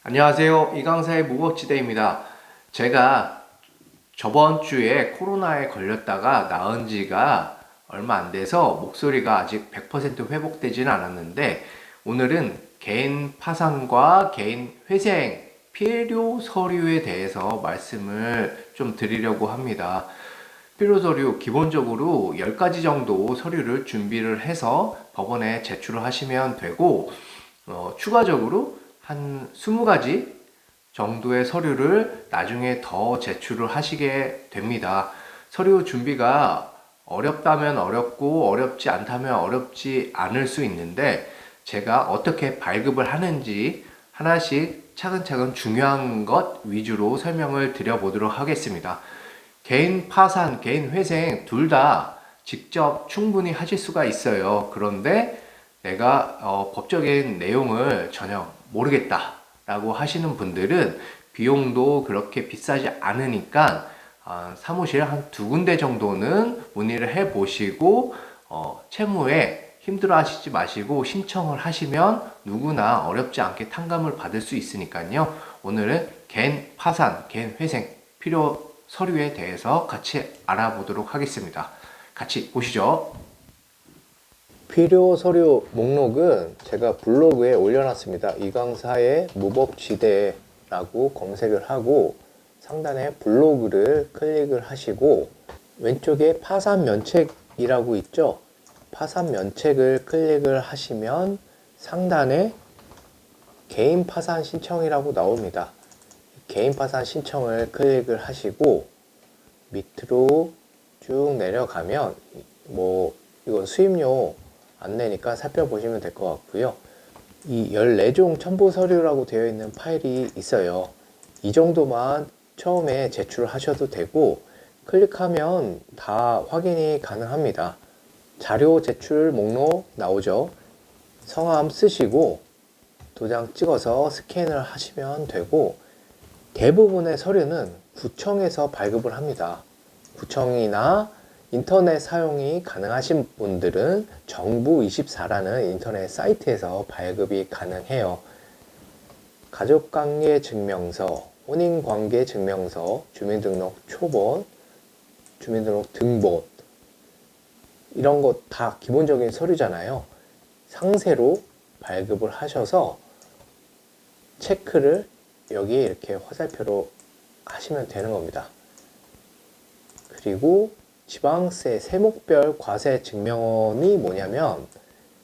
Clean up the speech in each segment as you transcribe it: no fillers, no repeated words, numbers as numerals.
안녕하세요. 이강사의 무법지대입니다. 제가 저번 주에 코로나에 걸렸다가 나은 지가 얼마 안 돼서 목소리가 아직 100% 회복되지는 않았는데, 오늘은 개인 파산과 개인 회생 필요 서류에 대해서 말씀을 좀 드리려고 합니다. 필요 서류 기본적으로 10가지 정도 서류를 준비를 해서 법원에 제출을 하시면 되고, 추가적으로 한 20가지 정도의 서류를 나중에 더 제출을 하시게 됩니다. 서류 준비가 어렵다면 어렵고 어렵지 않다면 어렵지 않을 수 있는데, 제가 어떻게 발급을 하는지 하나씩 차근차근 중요한 것 위주로 설명을 드려보도록 하겠습니다. 개인 파산, 개인 회생 둘 다 직접 충분히 하실 수가 있어요. 그런데 내가 법적인 내용을 전혀 모르겠다 라고 하시는 분들은 비용도 그렇게 비싸지 않으니까 사무실 한 2군데 정도는 문의를 해 보시고, 채무에 힘들어 하시지 마시고 신청을 하시면 누구나 어렵지 않게 탕감을 받을 수 있으니까요. 오늘은 개인 파산, 개인 회생 필요 서류에 대해서 같이 알아보도록 하겠습니다. 같이 보시죠. 필요 서류 목록은 제가 블로그에 올려놨습니다. 이강사의 무법지대라고 검색을 하고 상단에 블로그를 클릭을 하시고 왼쪽에 파산 면책이라고 있죠. 파산 면책을 클릭을 하시면 상단에 개인 파산 신청이라고 나옵니다. 개인 파산 신청을 클릭을 하시고 밑으로 쭉 내려가면 이건 수임료 안내니까 살펴보시면 될 것 같고요. 이 14종 첨부 서류라고 되어 있는 파일이 있어요. 이 정도만 처음에 제출하셔도 되고 클릭하면 다 확인이 가능합니다. 자료 제출 목록 나오죠. 성함 쓰시고 도장 찍어서 스캔을 하시면 되고, 대부분의 서류는 구청에서 발급을 합니다. 구청이나 인터넷 사용이 가능하신 분들은 정부24라는 인터넷 사이트에서 발급이 가능해요. 가족관계증명서, 혼인관계증명서, 주민등록 초본, 주민등록 등본 이런 거 다 기본적인 서류잖아요. 상세로 발급을 하셔서 체크를 여기에 이렇게 화살표로 하시면 되는 겁니다. 그리고 지방세 세목별 과세 증명원이 뭐냐면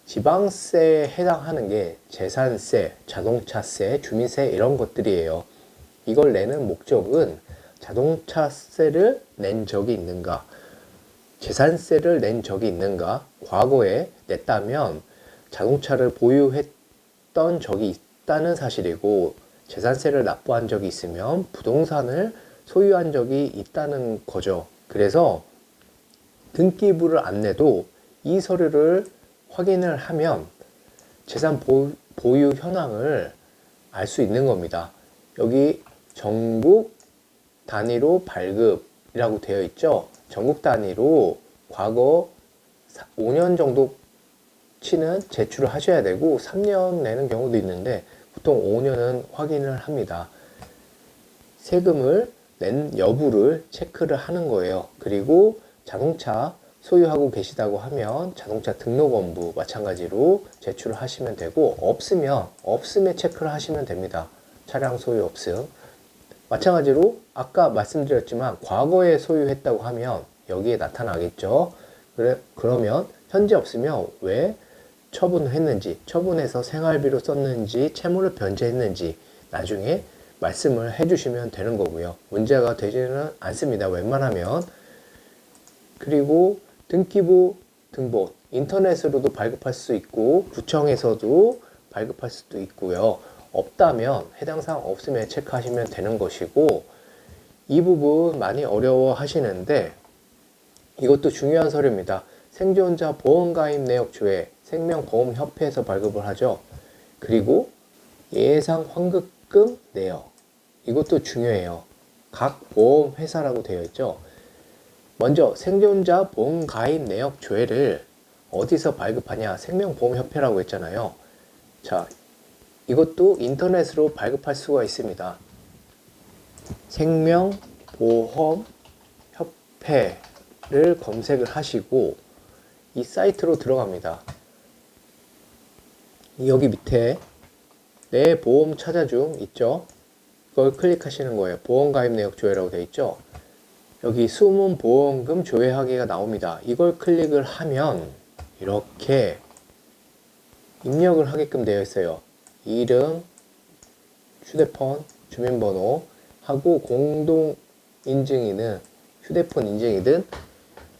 지방세에 해당하는 게 재산세, 자동차세, 주민세 이런 것들이에요. 이걸 내는 목적은 자동차세를 낸 적이 있는가, 재산세를 낸 적이 있는가, 과거에 냈다면 자동차를 보유했던 적이 있다는 사실이고, 재산세를 납부한 적이 있으면 부동산을 소유한 적이 있다는 거죠. 그래서 등기부를 안 내도 이 서류를 확인을 하면 재산 보유 현황을 알 수 있는 겁니다. 여기 전국 단위로 발급이라고 되어 있죠. 전국 단위로 과거 5년 정도치는 제출을 하셔야 되고 3년 내는 경우도 있는데 보통 5년은 확인을 합니다. 세금을 낸 여부를 체크를 하는 거예요. 그리고 자동차 소유하고 계시다고 하면 자동차 등록원부 마찬가지로 제출을 하시면 되고, 없으면 체크를 하시면 됩니다. 차량 소유 없음. 마찬가지로 아까 말씀드렸지만 과거에 소유했다고 하면 여기에 나타나겠죠. 그러면 현재 없으면 왜 처분을 했는지, 처분해서 생활비로 썼는지, 채무를 변제했는지 나중에 말씀을 해주시면 되는 거고요. 문제가 되지는 않습니다. 웬만하면. 그리고 등기부 등본 인터넷으로도 발급할 수 있고 구청에서도 발급할 수도 있고요. 없다면 해당 사항 없으면 체크하시면 되는 것이고, 이 부분 많이 어려워 하시는데 이것도 중요한 서류입니다. 생존자 보험가입 내역 조회, 생명보험협회에서 발급을 하죠. 그리고 예상 환급금 내역, 이것도 중요해요. 각 보험회사라고 되어 있죠. 먼저 생존자 보험가입 내역 조회를 어디서 발급하냐? 생명보험협회라고 했잖아요. 자, 이것도 인터넷으로 발급할 수가 있습니다. 생명보험협회를 검색을 하시고 이 사이트로 들어갑니다. 여기 밑에 내 보험 찾아 중 있죠? 이걸 클릭하시는 거예요. 보험가입 내역 조회라고 되어 있죠? 여기 숨은 보험금 조회하기가 나옵니다. 이걸 클릭을 하면 이렇게 입력을 하게끔 되어 있어요. 이름, 휴대폰, 주민번호 하고 공동인증이든 휴대폰 인증이든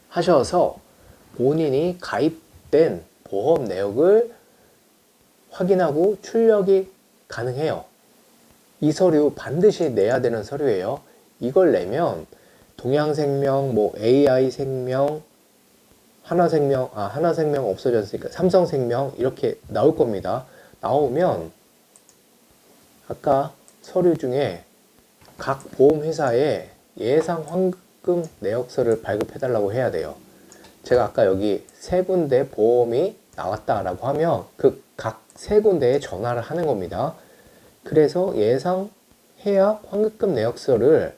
하셔서 본인이 가입된 보험 내역을 확인하고 출력이 가능해요. 이 서류 반드시 내야 되는 서류예요. 이걸 내면 동양생명, AI생명, 하나생명 없어졌으니까 삼성생명 이렇게 나올 겁니다. 나오면 아까 서류 중에 각 보험회사에 예상 환급 내역서를 발급해 달라고 해야 돼요. 제가 아까 여기 세 군데 보험이 나왔다라고 하면 그 각 세 군데에 전화를 하는 겁니다. 그래서 예상 해약 환급금 내역서를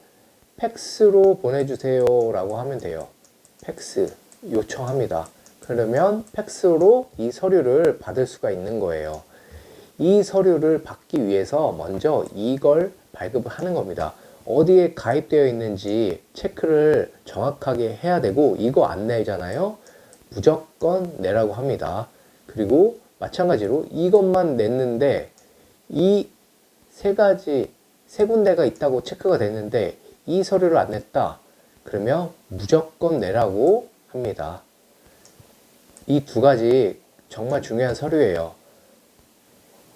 팩스로 보내주세요 라고 하면 돼요. 팩스 요청합니다. 그러면 팩스로 이 서류를 받을 수가 있는 거예요. 이 서류를 받기 위해서 먼저 이걸 발급을 하는 겁니다. 어디에 가입되어 있는지 체크를 정확하게 해야 되고 이거 안 내잖아요. 무조건 내라고 합니다. 그리고 마찬가지로 이것만 냈는데 이 세 군데가 있다고 체크가 됐는데 이 서류를 안 냈다. 그러면 무조건 내라고 합니다. 이 두 가지 정말 중요한 서류예요.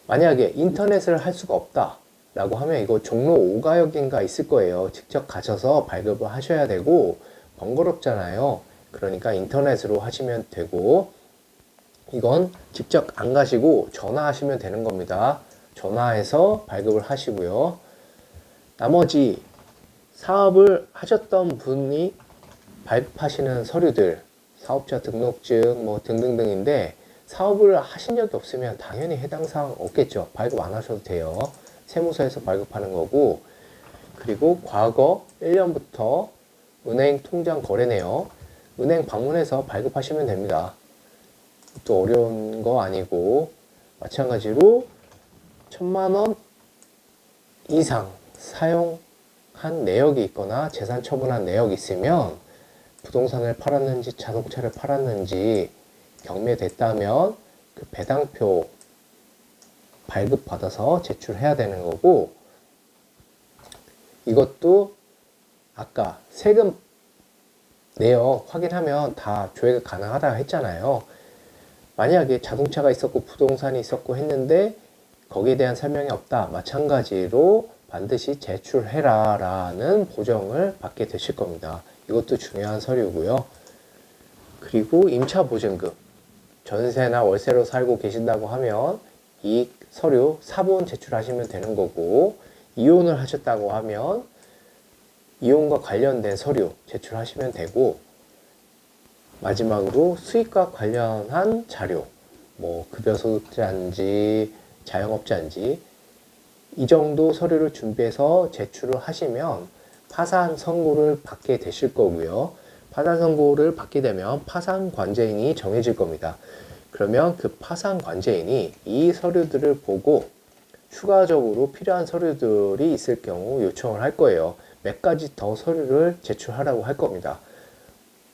만약에 인터넷을 할 수가 없다 라고 하면 이거 종로 5가역인가 있을 거예요. 직접 가셔서 발급을 하셔야 되고 번거롭잖아요. 그러니까 인터넷으로 하시면 되고 이건 직접 안 가시고 전화하시면 되는 겁니다. 전화해서 발급을 하시고요. 나머지 사업을 하셨던 분이 발급하시는 서류들, 사업자 등록증 등등등인데 사업을 하신 적이 없으면 당연히 해당 사항 없겠죠. 발급 안 하셔도 돼요. 세무서에서 발급하는 거고, 그리고 과거 1년부터 은행 통장 거래 내역, 은행 방문해서 발급하시면 됩니다. 또 어려운 거 아니고 마찬가지로 1000만원 이상 사용한 내역이 있거나 재산 처분한 내역이 있으면 부동산을 팔았는지 자동차를 팔았는지 경매됐다면 그 배당표 발급받아서 제출해야 되는 거고, 이것도 아까 세금 내역 확인하면 다 조회가 가능하다고 했잖아요. 만약에 자동차가 있었고 부동산이 있었고 했는데 거기에 대한 설명이 없다. 마찬가지로 반드시 제출해라 라는 보정을 받게 되실 겁니다. 이것도 중요한 서류고요. 그리고 임차보증금, 전세나 월세로 살고 계신다고 하면 이 서류 사본 제출하시면 되는 거고, 이혼을 하셨다고 하면 이혼과 관련된 서류 제출하시면 되고, 마지막으로 수익과 관련한 자료, 급여소득자인지 자영업자인지 이 정도 서류를 준비해서 제출을 하시면 파산 선고를 받게 되실 거고요. 파산 선고를 받게 되면 파산 관제인이 정해질 겁니다. 그러면 그 파산 관제인이 이 서류들을 보고 추가적으로 필요한 서류들이 있을 경우 요청을 할 거예요. 몇 가지 더 서류를 제출하라고 할 겁니다.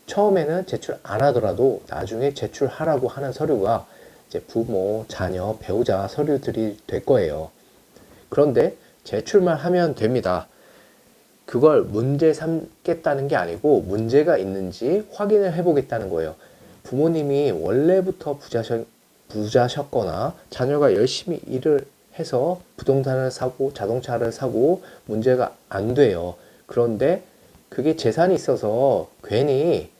처음에는 제출 안 하더라도 나중에 제출하라고 하는 서류가 이제 부모, 자녀, 배우자 서류들이 될 거예요. 그런데 제출만 하면 됩니다. 그걸 문제 삼겠다는 게 아니고 문제가 있는지 확인을 해보겠다는 거예요. 부모님이 원래부터 부자셨거나 자녀가 열심히 일을 해서 부동산을 사고 자동차를 사고 문제가 안 돼요. 그런데 그게 재산이 있어서 괜히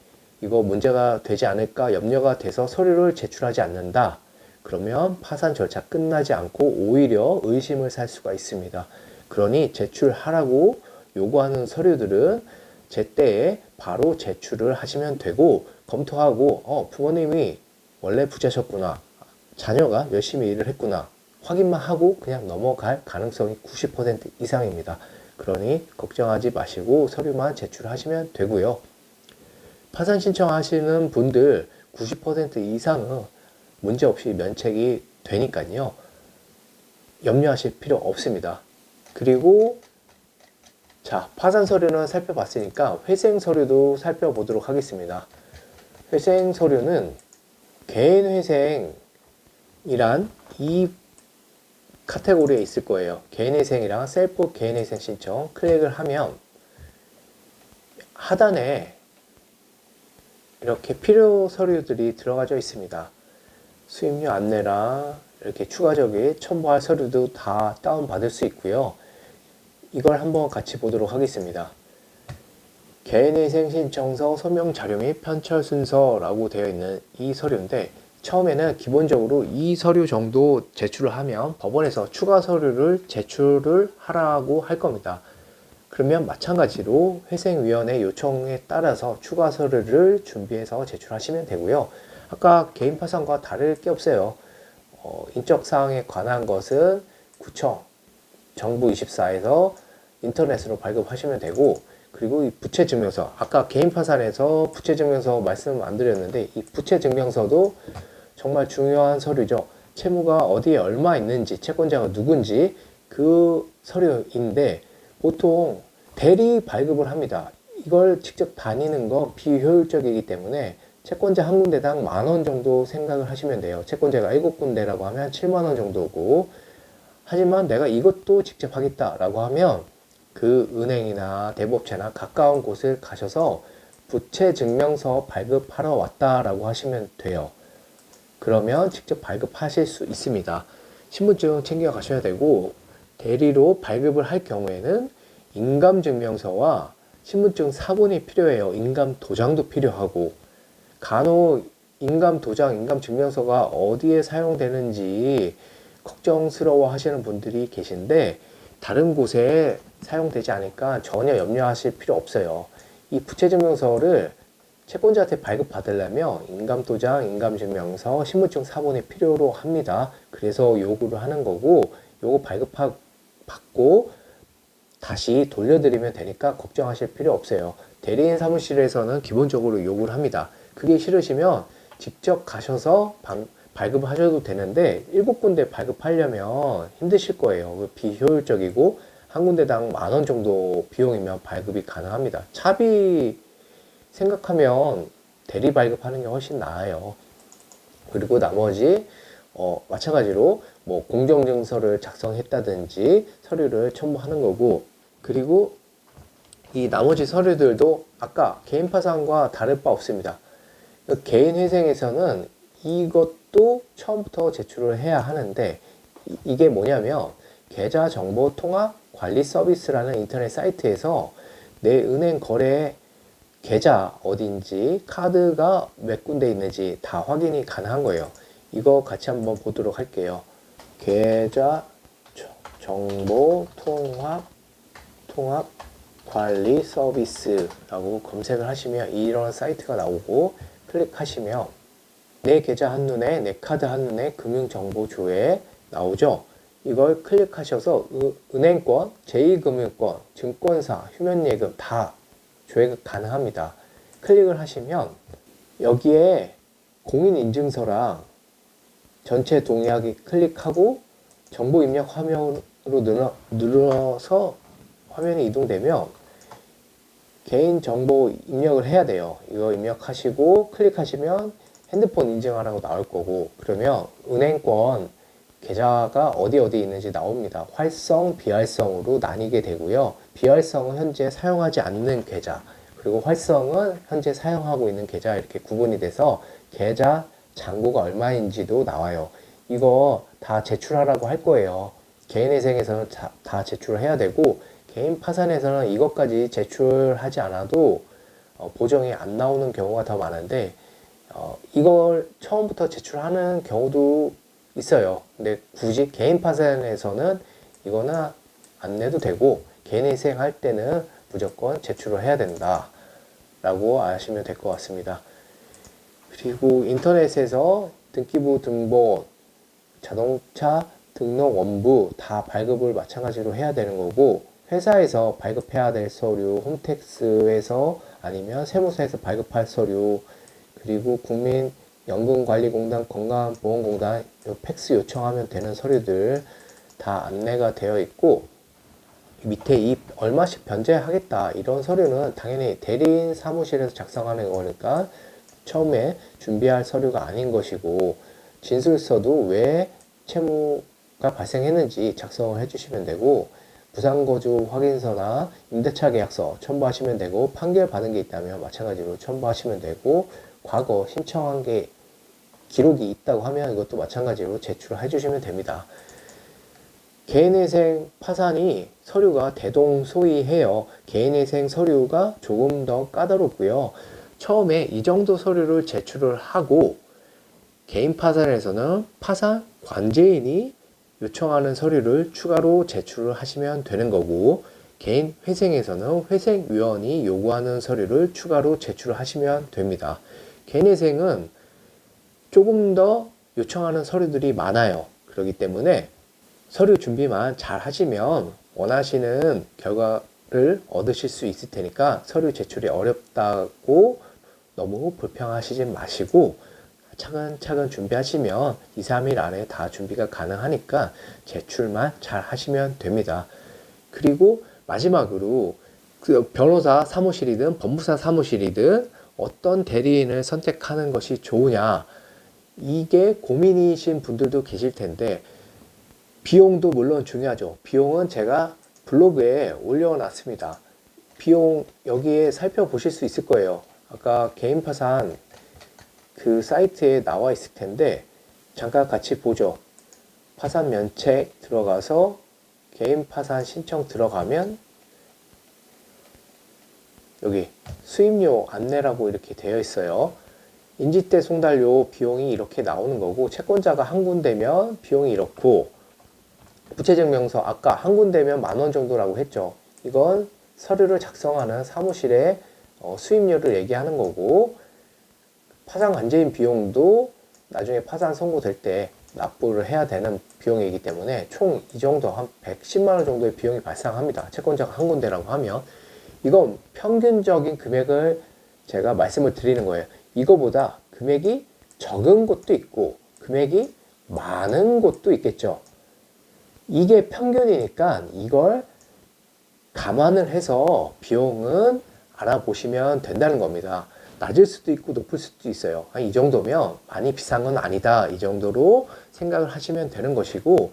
이거 문제가 되지 않을까 염려가 돼서 서류를 제출하지 않는다. 그러면 파산 절차 끝나지 않고 오히려 의심을 살 수가 있습니다. 그러니 제출하라고 요구하는 서류들은 제때에 바로 제출을 하시면 되고, 검토하고 부모님이 원래 부자셨구나, 자녀가 열심히 일을 했구나, 확인만 하고 그냥 넘어갈 가능성이 90% 이상입니다. 그러니 걱정하지 마시고 서류만 제출하시면 되고요. 파산 신청하시는 분들 90% 이상은 문제없이 면책이 되니까요. 염려하실 필요 없습니다. 그리고 자, 파산 서류는 살펴봤으니까 회생 서류도 살펴보도록 하겠습니다. 회생 서류는 개인 회생이란 이 카테고리에 있을 거예요. 개인 회생이랑 셀프 개인 회생 신청 클릭을 하면 하단에 이렇게 필요 서류들이 들어가져 있습니다. 수임료 안내랑 이렇게 추가적인 첨부할 서류도 다 다운받을 수 있고요. 이걸 한번 같이 보도록 하겠습니다. 개인회생 신청서 서명 자료 및 편철 순서라고 되어 있는 이 서류인데 처음에는 기본적으로 이 서류 정도 제출을 하면 법원에서 추가 서류를 제출을 하라고 할 겁니다. 그러면 마찬가지로 회생위원회 요청에 따라서 추가 서류를 준비해서 제출하시면 되고요. 아까 개인 파산과 다를 게 없어요. 인적사항에 관한 것은 구청, 정부24에서 인터넷으로 발급하시면 되고, 그리고 이 부채증명서, 아까 개인 파산에서 부채증명서 말씀 안 드렸는데 이 부채증명서도 정말 중요한 서류죠. 채무가 어디에 얼마 있는지, 채권자가 누군지 그 서류인데 보통 대리 발급을 합니다. 이걸 직접 다니는 건 비효율적이기 때문에 채권자 한 군데당 10,000원 정도 생각을 하시면 돼요. 채권자가 7군데라고 하면 70,000원 정도고, 하지만 내가 이것도 직접 하겠다라고 하면 그 은행이나 대부업체나 가까운 곳을 가셔서 부채 증명서 발급하러 왔다라고 하시면 돼요. 그러면 직접 발급하실 수 있습니다. 신분증 챙겨 가셔야 되고, 대리로 발급을 할 경우에는 인감증명서와 신분증 사본이 필요해요. 인감도장도 필요하고, 간혹 인감도장, 인감증명서가 어디에 사용되는지 걱정스러워 하시는 분들이 계신데 다른 곳에 사용되지 않으니까 전혀 염려하실 필요 없어요. 이 부채증명서를 채권자한테 발급받으려면 인감도장, 인감증명서, 신분증 사본이 필요로 합니다. 그래서 요구를 하는 거고, 요거 발급받고 다시 돌려드리면 되니까 걱정하실 필요 없어요. 대리인 사무실에서는 기본적으로 요구를 합니다. 그게 싫으시면 직접 가셔서 발급을 하셔도 되는데 7군데 발급하려면 힘드실 거예요. 비효율적이고 한 군데당 10,000원 정도 비용이면 발급이 가능합니다. 차비 생각하면 대리 발급하는 게 훨씬 나아요. 그리고 나머지 마찬가지로 뭐 공정증서를 작성했다든지 서류를 첨부하는 거고, 그리고 이 나머지 서류들도 아까 개인 파산과 다를 바 없습니다. 개인 회생에서는 이것도 처음부터 제출을 해야 하는데 이게 뭐냐면 계좌 정보 통합 관리 서비스라는 인터넷 사이트에서 내 은행 거래 계좌 어딘지 카드가 몇 군데 있는지 다 확인이 가능한 거예요. 이거 같이 한번 보도록 할게요. 계좌 정보 통합 관리 서비스라고 검색을 하시면 이런 사이트가 나오고, 클릭하시면 내 계좌 한눈에, 내 카드 한눈에 금융정보조회 나오죠. 이걸 클릭하셔서 은행권, 제2금융권, 증권사, 휴면예금 다 조회가 가능합니다. 클릭을 하시면 여기에 공인인증서랑 전체 동의하기 클릭하고 정보 입력 화면으로 눌러서 화면이 이동되면 개인 정보 입력을 해야 돼요. 이거 입력하시고 클릭하시면 핸드폰 인증하라고 나올 거고, 그러면 은행권 계좌가 어디 있는지 나옵니다. 활성, 비활성으로 나뉘게 되고요. 비활성은 현재 사용하지 않는 계좌, 그리고 활성은 현재 사용하고 있는 계좌, 이렇게 구분이 돼서 계좌 잔고가 얼마인지도 나와요. 이거 다 제출하라고 할 거예요. 개인회생에서는 다 제출을 해야 되고, 개인 파산에서는 이것까지 제출하지 않아도 보정이 안 나오는 경우가 더 많은데 이걸 처음부터 제출하는 경우도 있어요. 근데 굳이 개인 파산에서는 이거는 안 내도 되고 개인회생 할 때는 무조건 제출을 해야 된다 라고 아시면 될 것 같습니다. 그리고 인터넷에서 등기부 등본, 자동차 등록 원부 다 발급을 마찬가지로 해야 되는 거고, 회사에서 발급해야 될 서류, 홈택스에서 아니면 세무서에서 발급할 서류, 그리고 국민연금관리공단, 건강보험공단 팩스 요청하면 되는 서류들 다 안내가 되어 있고, 밑에 이 얼마씩 변제하겠다 이런 서류는 당연히 대리인 사무실에서 작성하는 거니까 처음에 준비할 서류가 아닌 것이고, 진술서도 왜 채무가 발생했는지 작성을 해주시면 되고, 부산거주 확인서나 임대차 계약서 첨부하시면 되고, 판결 받은 게 있다면 마찬가지로 첨부하시면 되고, 과거 신청한 게 기록이 있다고 하면 이것도 마찬가지로 제출을 해주시면 됩니다. 개인회생 파산이 서류가 대동소이해요. 개인회생 서류가 조금 더 까다롭고요. 처음에 이 정도 서류를 제출을 하고, 개인 파산에서는 파산 관제인이 요청하는 서류를 추가로 제출을 하시면 되는 거고, 개인 회생에서는 회생위원이 요구하는 서류를 추가로 제출을 하시면 됩니다. 개인 회생은 조금 더 요청하는 서류들이 많아요. 그렇기 때문에 서류 준비만 잘 하시면 원하시는 결과를 얻으실 수 있을 테니까, 서류 제출이 어렵다고 너무 불평하시지 마시고 차근차근 준비하시면 2, 3일 안에 다 준비가 가능하니까 제출만 잘 하시면 됩니다. 그리고 마지막으로 그 변호사 사무실이든 법무사 사무실이든 어떤 대리인을 선택하는 것이 좋으냐, 이게 고민이신 분들도 계실 텐데, 비용도 물론 중요하죠. 비용은 제가 블로그에 올려놨습니다. 비용 여기에 살펴보실 수 있을 거예요. 아까 개인 파산 그 사이트에 나와 있을 텐데 잠깐 같이 보죠. 파산 면책 들어가서 개인 파산 신청 들어가면 여기 수임료 안내라고 이렇게 되어 있어요. 인지대 송달료 비용이 이렇게 나오는 거고, 채권자가 한 군데면 비용이 이렇고, 부채증명서 아까 한 군데면 10,000원 정도라고 했죠. 이건 서류를 작성하는 사무실의 수임료를 얘기하는 거고, 파산 관제인 비용도 나중에 파산 선고될 때 납부를 해야 되는 비용이기 때문에 총 이 정도 한 110만 원 정도의 비용이 발생합니다. 채권자가 한 군데라고 하면. 이건 평균적인 금액을 제가 말씀을 드리는 거예요. 이거보다 금액이 적은 곳도 있고 금액이 많은 곳도 있겠죠. 이게 평균이니까 이걸 감안을 해서 비용은 알아보시면 된다는 겁니다. 낮을 수도 있고 높을 수도 있어요. 이 정도면 많이 비싼 건 아니다, 이 정도로 생각을 하시면 되는 것이고,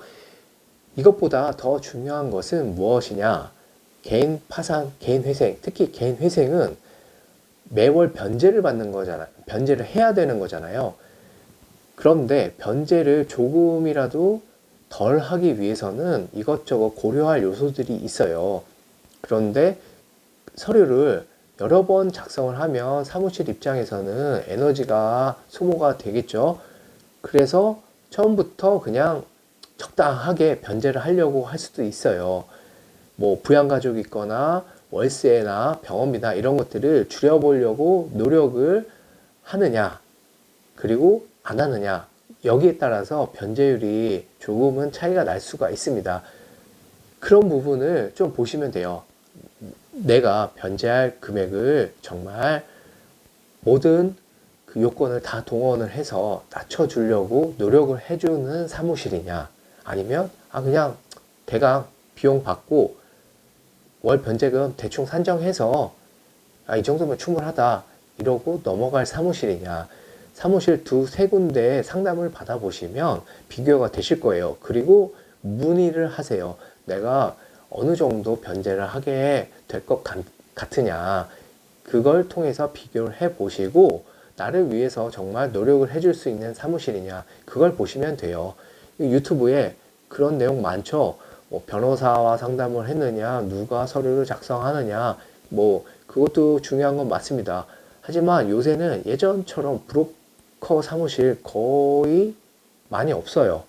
이것보다 더 중요한 것은 무엇이냐, 개인 파산, 개인 회생, 특히 개인 회생은 매월 변제를 받는 거잖아요. 변제를 해야 되는 거잖아요. 그런데 변제를 조금이라도 덜 하기 위해서는 이것저것 고려할 요소들이 있어요. 그런데 서류를 여러 번 작성을 하면 사무실 입장에서는 에너지가 소모가 되겠죠. 그래서 처음부터 그냥 적당하게 변제를 하려고 할 수도 있어요. 뭐 부양가족이 있거나 월세나 병원비나 이런 것들을 줄여보려고 노력을 하느냐, 그리고 안 하느냐, 여기에 따라서 변제율이 조금은 차이가 날 수가 있습니다. 그런 부분을 좀 보시면 돼요. 내가 변제할 금액을 정말 모든 그 요건을 다 동원을 해서 낮춰주려고 노력을 해주는 사무실이냐, 아니면 그냥 대강 비용 받고 월 변제금 대충 산정해서 이 정도면 충분하다 이러고 넘어갈 사무실이냐. 사무실 두세 군데 상담을 받아보시면 비교가 되실 거예요. 그리고 문의를 하세요. 내가 어느 정도 변제를 하게 될 것 같으냐. 그걸 통해서 비교를 해보시고 나를 위해서 정말 노력을 해줄 수 있는 사무실이냐. 그걸 보시면 돼요. 유튜브에 그런 내용 많죠. 뭐 변호사와 상담을 했느냐, 누가 서류를 작성하느냐, 뭐 그것도 중요한 건 맞습니다. 하지만 요새는 예전처럼 브로커 사무실 거의 많이 없어요.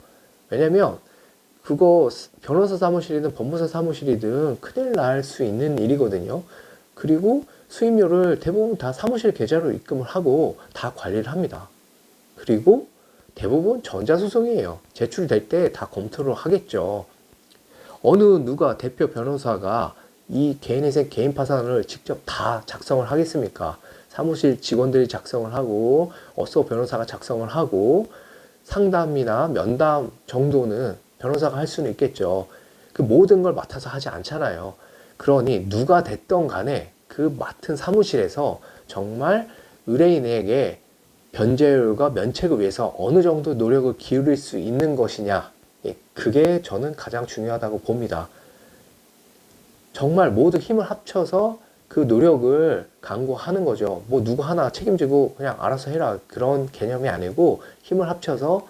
왜냐면 그거 변호사 사무실이든 법무사 사무실이든 큰일 날 수 있는 일이거든요. 그리고 수임료를 대부분 다 사무실 계좌로 입금을 하고 다 관리를 합니다. 그리고 대부분 전자소송이에요. 제출될 때 다 검토를 하겠죠. 어느 누가 대표 변호사가 이 개인회생 개인 파산을 직접 다 작성을 하겠습니까? 사무실 직원들이 작성을 하고 어서 변호사가 작성을 하고 상담이나 면담 정도는 변호사가 할 수는 있겠죠. 그 모든 걸 맡아서 하지 않잖아요. 그러니 누가 됐던 간에 그 맡은 사무실에서 정말 의뢰인에게 변제율과 면책을 위해서 어느 정도 노력을 기울일 수 있는 것이냐, 그게 저는 가장 중요하다고 봅니다. 정말 모두 힘을 합쳐서 그 노력을 강구하는 거죠. 뭐 누구 하나 책임지고 그냥 알아서 해라, 그런 개념이 아니고 힘을 합쳐서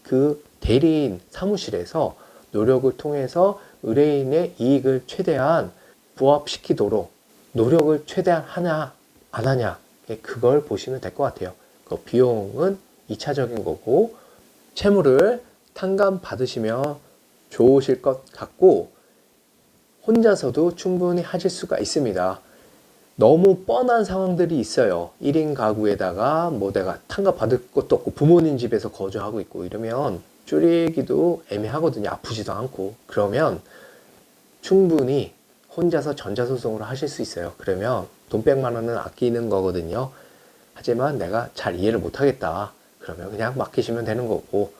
그 대리인 사무실에서 노력을 통해서 의뢰인의 이익을 최대한 부합시키도록 노력을 최대한 하냐 안 하냐, 그걸 보시면 될 것 같아요. 그 비용은 2차적인 거고 채무를 탕감 받으시면 좋으실 것 같고 혼자서도 충분히 하실 수가 있습니다. 너무 뻔한 상황들이 있어요. 1인 가구에다가 뭐 내가 탕감 받을 것도 없고 부모님 집에서 거주하고 있고 이러면 줄이기도 애매하거든요. 아프지도 않고. 그러면 충분히 혼자서 전자소송으로 하실 수 있어요. 그러면 돈 100만 원은 아끼는 거거든요. 하지만 내가 잘 이해를 못하겠다, 그러면 그냥 맡기시면 되는 거고.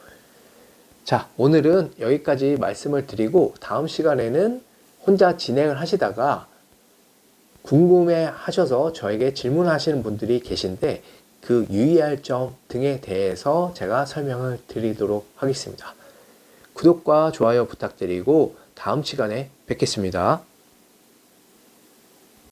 자, 오늘은 여기까지 말씀을 드리고 다음 시간에는 혼자 진행을 하시다가 궁금해 하셔서 저에게 질문하시는 분들이 계신데 그 유의할 점 등에 대해서 제가 설명을 드리도록 하겠습니다. 구독과 좋아요 부탁드리고 다음 시간에 뵙겠습니다.